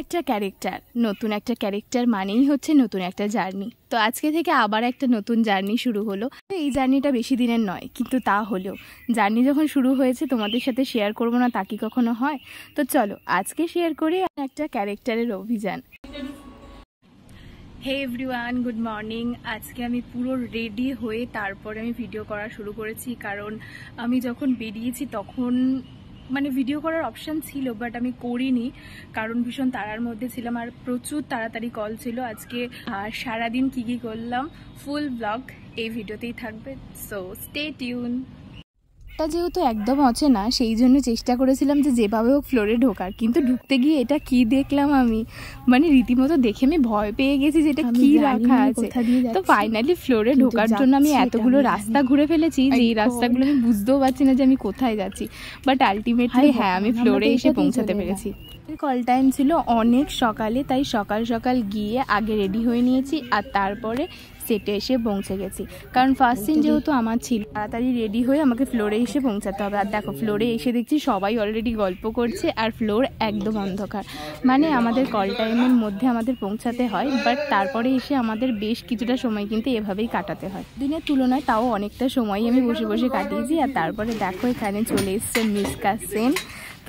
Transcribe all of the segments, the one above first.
একটা ক্যারেক্টার, নতুন একটা ক্যারেক্টার মানেই হচ্ছে নতুন একটা জার্নি। তো আজকে থেকে আবার একটা নতুন জার্নি শুরু হলো। এই জার্নিটা বেশি দিনের নয়, কিন্তু তা হলেও জার্নি যখন শুরু হয়েছে তোমাদের সাথে শেয়ার করবো না তা কি কখনো হয়? তো চলো আজকে শেয়ার করি একটা ক্যারেক্টারের অভিযান। Hey everyone, good morning. আজকে আমি পুরো রেডি হয়ে তারপরে আমি ভিডিও করা শুরু করেছি, কারণ আমি যখন বেরিয়েছি তখন মানে ভিডিও করার অপশান ছিল, বাট আমি করিনি কারণ ভীষণ তাড়ার মধ্যে ছিলাম আর প্রচুর তাড়াতাড়ি কল ছিল আজকে। আর সারাদিন কী কী করলাম ফুল ব্লগ এই ভিডিওতেই থাকবে, সো স্টে টিউন। এটা যেহেতু একদম অচেনা সেই জন্য চেষ্টা করেছিলাম যে যেভাবে হোক ফ্লোরে ঢোকার, কিন্তু ঢুকতে গিয়ে এটা কি দেখলাম আমি, মানে রীতিমতো দেখে আমি ভয় পেয়ে গেছি যে এটা কি রাখা আছে। তো ফাইনালি ফ্লোরে ঢোকার জন্য আমি এতগুলো রাস্তা ঘুরে ফেলেছি যে এই রাস্তাগুলো আমি বুঝতেও পারছি না যে আমি কোথায় যাচ্ছি, বাট আলটিমেটলি হ্যাঁ আমি ফ্লোরে এসে পৌঁছাতে পেরেছি। কল টাইম ছিল অনেক সকালে, তাই সকাল সকাল গিয়ে আগে রেডি হয়ে নিয়েছি আর তারপরে সেটে এসে পৌঁছে গেছি, কারণ ফার্স্ট সিন যেহেতু আমার ছিল তাড়াতাড়ি রেডি হয়ে আমাকে ফ্লোরে এসে পৌঁছাতে হবে। আর দেখো ফ্লোরে এসে দেখছি সবাই অলরেডি গল্প করছে আর ফ্লোর একদম অন্ধকার, মানে আমাদের কল টাইমের মধ্যে আমাদের পৌঁছাতে হয়, বাট তারপরে এসে আমাদের বেশ কিছুটা সময় কিন্তু এভাবেই কাটাতে হয়। দিনের তুলনায় তাও অনেকটা সময় আমি বসে বসে কাটিয়েছি। আর তারপরে দেখো এখানে চলে এসছে মিসকা সেন,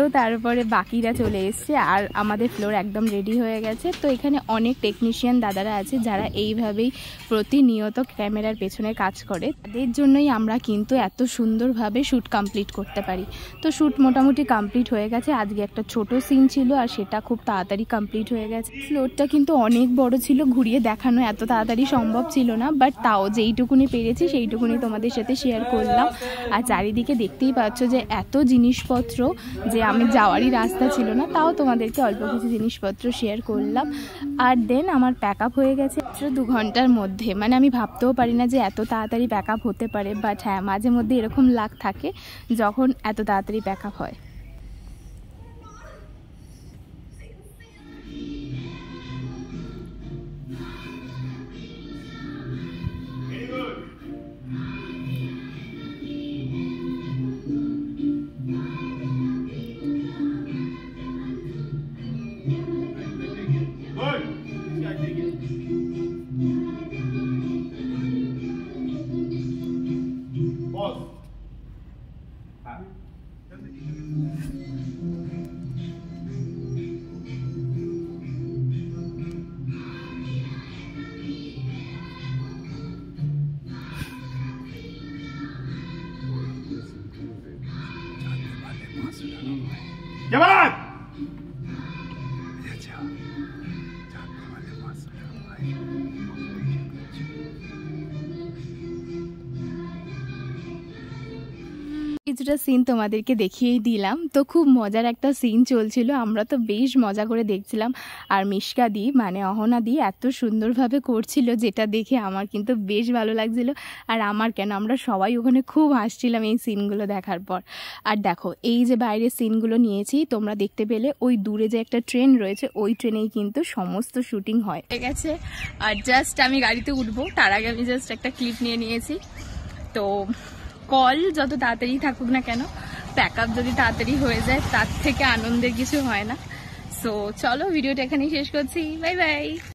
তো তারপরে বাকিরা চলে এসছে আর আমাদের ফ্লোর একদম রেডি হয়ে গেছে। তো এখানে অনেক টেকনিশিয়ান দাদারা আছে যারা এইভাবেই প্রতিনিয়ত ক্যামেরার পেছনে কাজ করে, তাদের জন্যই আমরা কিন্তু এত সুন্দরভাবে শ্যুট কমপ্লিট করতে পারি। তো শ্যুট মোটামুটি কমপ্লিট হয়ে গেছে। আজকে একটা ছোট সিন ছিল আর সেটা খুব তাড়াতাড়ি কমপ্লিট হয়ে গেছে। ফ্লোরটা কিন্তু অনেক বড় ছিল, ঘুরিয়ে দেখানো এত তাড়াতাড়ি সম্ভব ছিল না, বাট তাও যেইটুকুনি পেরেছি সেইটুকুনি তোমাদের সাথে শেয়ার করলাম। আর চারিদিকে দেখতেই পাচ্ছ যে এত জিনিসপত্র যে আমি যাওয়ারই রাস্তা ছিল না, তাও তোমাদেরকে অল্প কিছু জিনিসপত্র শেয়ার করলাম। আর দেন আমার প্যাক আপ হয়ে গেছে মাত্র 2 ঘন্টার মধ্যে। মানে আমি ভাবতেও পারি না যে এত তাড়াতাড়ি প্যাক আপ হতে পারে, বাট হ্যাঁ মাঝে মধ্যে এরকম লাক থাকে যখন এত তাড়াতাড়ি প্যাক আপ হয়। जवान কিছুটা সিন তোমাদেরকে দেখিয়েই দিলাম। তো খুব মজার একটা সিন চলছিল, আমরা তো বেশ মজা করে দেখছিলাম। আর মিশকা দি মানে অহনা দি এত সুন্দরভাবে করছিল যেটা দেখে আমার কিন্তু বেশ ভালো লাগছিল। আর আমার কেন, আমরা সবাই ওখানে খুব হাসছিলাম এই সিনগুলো দেখার পর। আর দেখো এই যে বাইরের সিনগুলো নিয়েছি তোমরা দেখতে পেলে, ওই দূরে যে একটা ট্রেন রয়েছে ওই ট্রেনেই কিন্তু সমস্ত শুটিং হয়। ঠিক আছে, আর জাস্ট আমি গাড়িতে উঠবো তার আগে আমি জাস্ট একটা ক্লিপ নিয়ে নিয়েছি। তো কল যত তাড়াতাড়ি থাকুক না কেন, প্যাক আপ যদি তাড়াতাড়ি হয়ে যায় তার থেকে আনন্দের কিছু হয় না। সো চলো ভিডিওটা এখানেই শেষ করছি, বাই বাই।